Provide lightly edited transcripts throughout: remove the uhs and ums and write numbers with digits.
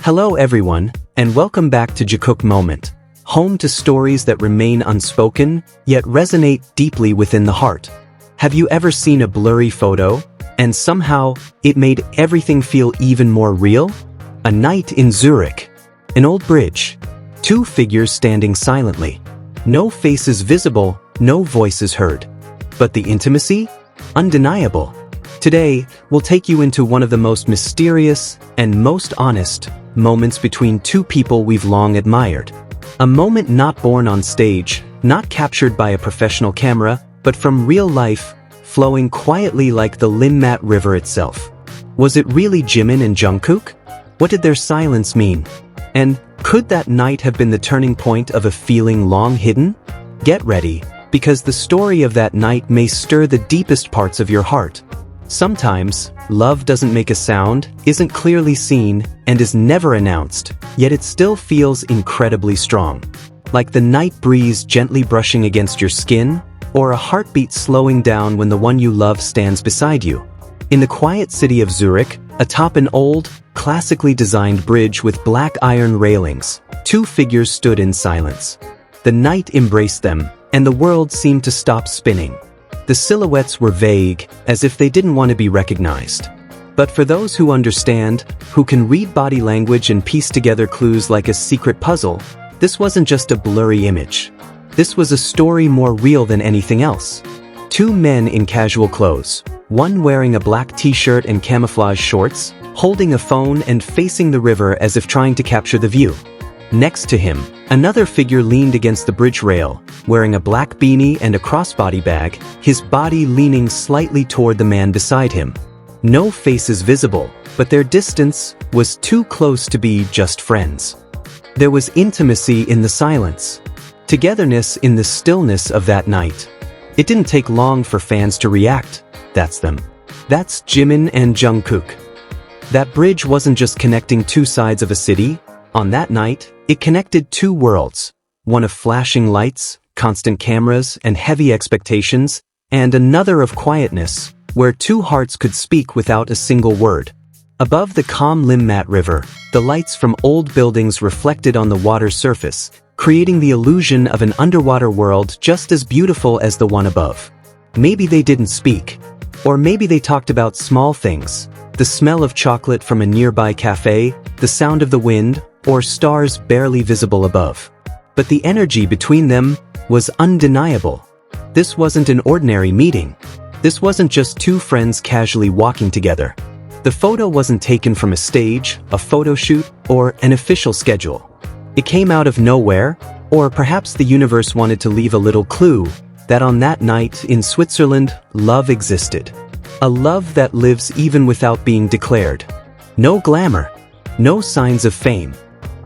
Hello everyone, and welcome back to Jikook Moment, home to stories that remain unspoken, yet resonate deeply within the heart. Have you ever seen a blurry photo, and somehow it made everything feel even more real? A night in Zurich. An old bridge. Two figures standing silently. No faces visible, no voices heard. But the intimacy? Undeniable. Today, we'll take you into one of the most mysterious and most honest moments between two people we've long admired. A moment not born on stage, not captured by a professional camera, but from real life, flowing quietly like the Limmat River itself. Was it really Jimin and Jungkook? What did their silence mean? And could that night have been the turning point of a feeling long hidden? Get ready, because the story of that night may stir the deepest parts of your heart. Sometimes, love doesn't make a sound, isn't clearly seen, and is never announced, yet it still feels incredibly strong. Like the night breeze gently brushing against your skin, or a heartbeat slowing down when the one you love stands beside you. In the quiet city of Zurich, atop an old, classically designed bridge with black iron railings, two figures stood in silence. The night embraced them, and the world seemed to stop spinning. The silhouettes were vague, as if they didn't want to be recognized. But for those who understand, who can read body language and piece together clues like a secret puzzle, this wasn't just a blurry image. This was a story more real than anything else. Two men in casual clothes, one wearing a black t-shirt and camouflage shorts, holding a phone and facing the river as if trying to capture the view. Next to him, another figure leaned against the bridge rail, wearing a black beanie and a crossbody bag, his body leaning slightly toward the man beside him. No faces visible, but their distance was too close to be just friends. There was intimacy in the silence, togetherness in the stillness of that night. It didn't take long for fans to react. That's them. That's Jimin and Jungkook. That bridge wasn't just connecting two sides of a city. On that night, it connected two worlds, one of flashing lights, constant cameras, and heavy expectations, and another of quietness, where two hearts could speak without a single word. Above the calm Limmat River, the lights from old buildings reflected on the water's surface, creating the illusion of an underwater world just as beautiful as the one above. Maybe they didn't speak. Or maybe they talked about small things, the smell of chocolate from a nearby cafe, the sound of the wind, or stars barely visible above. But the energy between them was undeniable. This wasn't an ordinary meeting. This wasn't just two friends casually walking together. The photo wasn't taken from a stage, a photo shoot, or an official schedule. It came out of nowhere, or perhaps the universe wanted to leave a little clue that on that night in Switzerland, love existed. A love that lives even without being declared. No glamour, no signs of fame.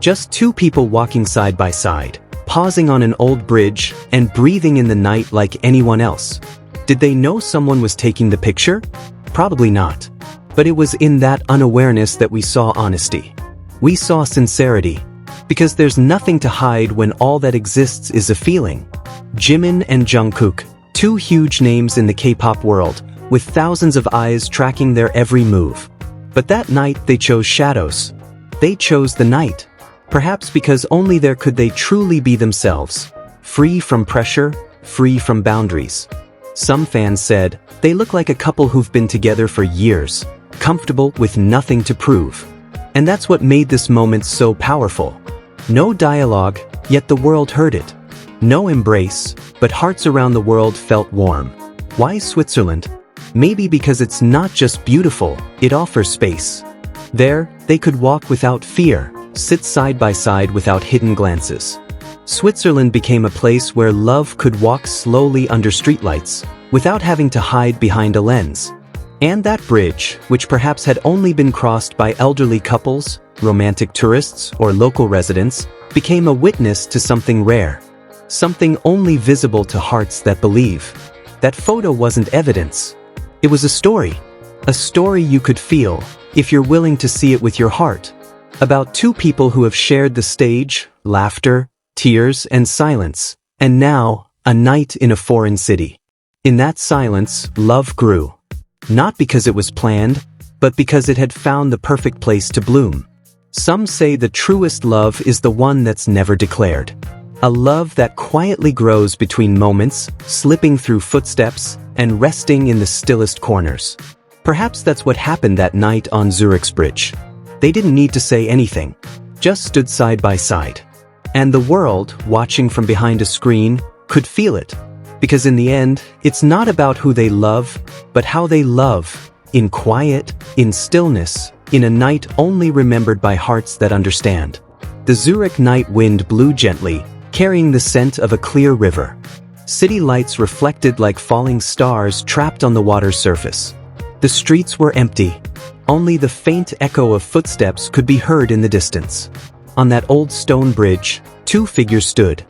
Just two people walking side by side, pausing on an old bridge and breathing in the night like anyone else. Did they know someone was taking the picture? Probably not. But it was in that unawareness that we saw honesty. We saw sincerity. Because there's nothing to hide when all that exists is a feeling. Jimin and Jungkook, two huge names in the K-pop world, with thousands of eyes tracking their every move. But that night they chose shadows. They chose the night. Perhaps because only there could they truly be themselves, free from pressure, free from boundaries. Some fans said, they look like a couple who've been together for years, comfortable with nothing to prove. And that's what made this moment so powerful. No dialogue, yet the world heard it. No embrace, but hearts around the world felt warm. Why Switzerland? Maybe because it's not just beautiful, it offers space. There, they could walk without fear, sit side by side without hidden glances. Switzerland became a place where love could walk slowly under streetlights, without having to hide behind a lens. And that bridge, which perhaps had only been crossed by elderly couples, romantic tourists, or local residents, became a witness to something rare. Something only visible to hearts that believe. That photo wasn't evidence. It was a story. A story you could feel, if you're willing to see it with your heart. About two people who have shared the stage, laughter, tears, and silence, and now, a night in a foreign city. In that silence, love grew. Not because it was planned, but because it had found the perfect place to bloom. Some say the truest love is the one that's never declared. A love that quietly grows between moments, slipping through footsteps, and resting in the stillest corners. Perhaps that's what happened that night on Zurich's bridge. They didn't need to say anything, just stood side by side. And the world, watching from behind a screen, could feel it. Because in the end, it's not about who they love, but how they love, in quiet, in stillness, in a night only remembered by hearts that understand. The Zurich night wind blew gently, carrying the scent of a clear river. City lights reflected like falling stars trapped on the water's surface. The streets were empty. Only the faint echo of footsteps could be heard in the distance. On that old stone bridge, two figures stood.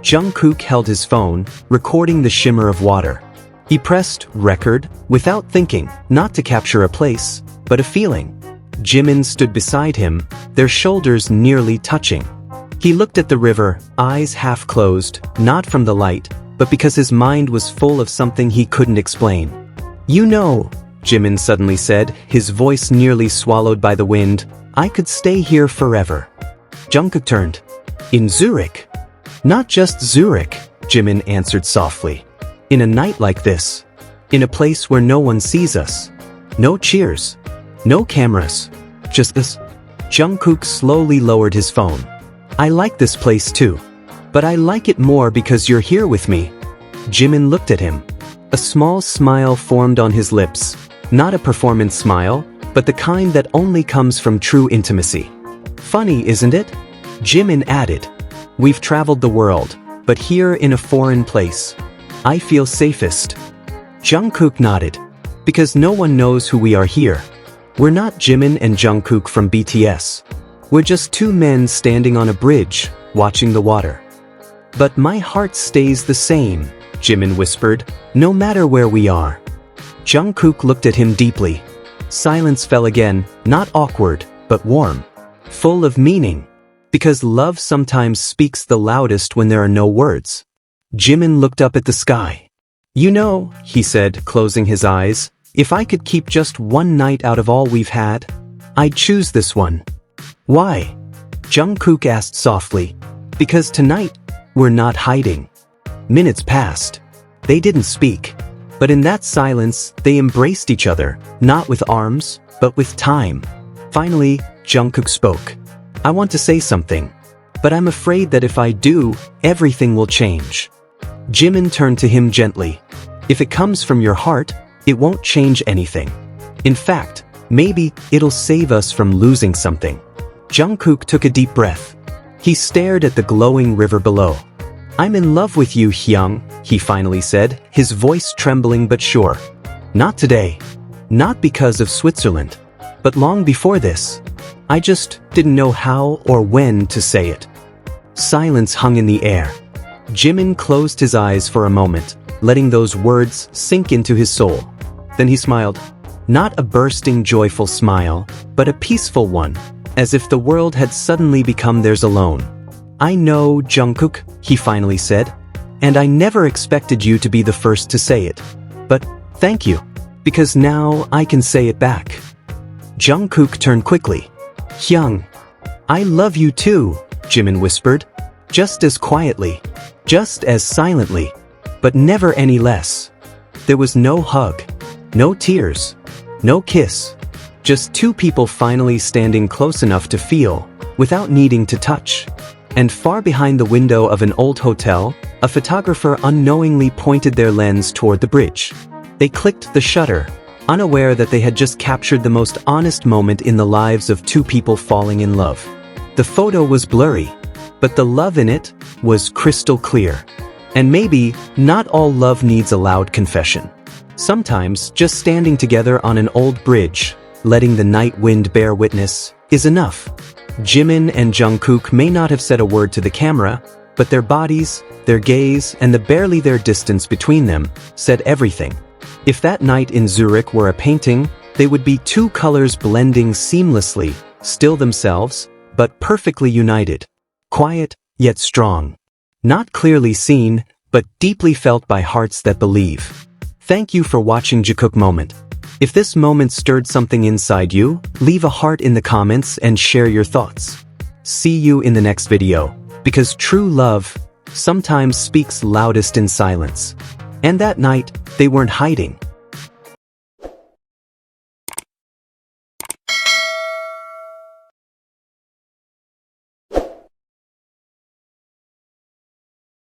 Jungkook held his phone, recording the shimmer of water. He pressed record, without thinking, not to capture a place, but a feeling. Jimin stood beside him, their shoulders nearly touching. He looked at the river, eyes half closed, not from the light, but because his mind was full of something he couldn't explain. "You know," Jimin suddenly said, his voice nearly swallowed by the wind, "I could stay here forever." Jungkook turned. "In Zurich?" "Not just Zurich," Jimin answered softly. "In a night like this. In a place where no one sees us. No cheers. No cameras. Just us." Jungkook slowly lowered his phone. "I like this place too. But I like it more because you're here with me." Jimin looked at him. A small smile formed on his lips. Not a performance smile, but the kind that only comes from true intimacy. "Funny, isn't it?" Jimin added. "We've traveled the world, but here in a foreign place, I feel safest." Jungkook nodded. "Because no one knows who we are here. We're not Jimin and Jungkook from BTS. We're just two men standing on a bridge, watching the water." "But my heart stays the same," Jimin whispered, "no matter where we are." Jungkook looked at him deeply. Silence fell again, not awkward, but warm. Full of meaning. Because love sometimes speaks the loudest when there are no words. Jimin looked up at the sky. "You know," he said, closing his eyes, "if I could keep just one night out of all we've had, I'd choose this one." "Why?" Jungkook asked softly. "Because tonight, we're not hiding." Minutes passed. They didn't speak. But in that silence, they embraced each other, not with arms, but with time. Finally, Jungkook spoke. "I want to say something. But I'm afraid that if I do, everything will change." Jimin turned to him gently. "If it comes from your heart, it won't change anything. In fact, maybe it'll save us from losing something." Jungkook took a deep breath. He stared at the glowing river below. "I'm in love with you, Hyung," he finally said, his voice trembling but sure. "Not today. Not because of Switzerland. But long before this. I just didn't know how or when to say it." Silence hung in the air. Jimin closed his eyes for a moment, letting those words sink into his soul. Then he smiled. Not a bursting, joyful smile, but a peaceful one, as if the world had suddenly become theirs alone. "I know, Jungkook," he finally said, "and I never expected you to be the first to say it. But thank you, because now I can say it back." Jungkook turned quickly. "Hyung, I love you too," Jimin whispered, just as quietly, just as silently, but never any less. There was no hug, no tears, no kiss, just two people finally standing close enough to feel, without needing to touch. And far behind the window of an old hotel, a photographer unknowingly pointed their lens toward the bridge. They clicked the shutter, unaware that they had just captured the most honest moment in the lives of two people falling in love. The photo was blurry, but the love in it was crystal clear. And maybe, not all love needs a loud confession. Sometimes, just standing together on an old bridge, letting the night wind bear witness, is enough. Jimin and Jungkook may not have said a word to the camera, but their bodies, their gaze, and the barely there distance between them, said everything. If that night in Zurich were a painting, they would be two colors blending seamlessly, still themselves, but perfectly united. Quiet, yet strong. Not clearly seen, but deeply felt by hearts that believe. Thank you for watching Jikook Moment. If this moment stirred something inside you, leave a heart in the comments and share your thoughts. See you in the next video, because true love sometimes speaks loudest in silence. And that night, they weren't hiding.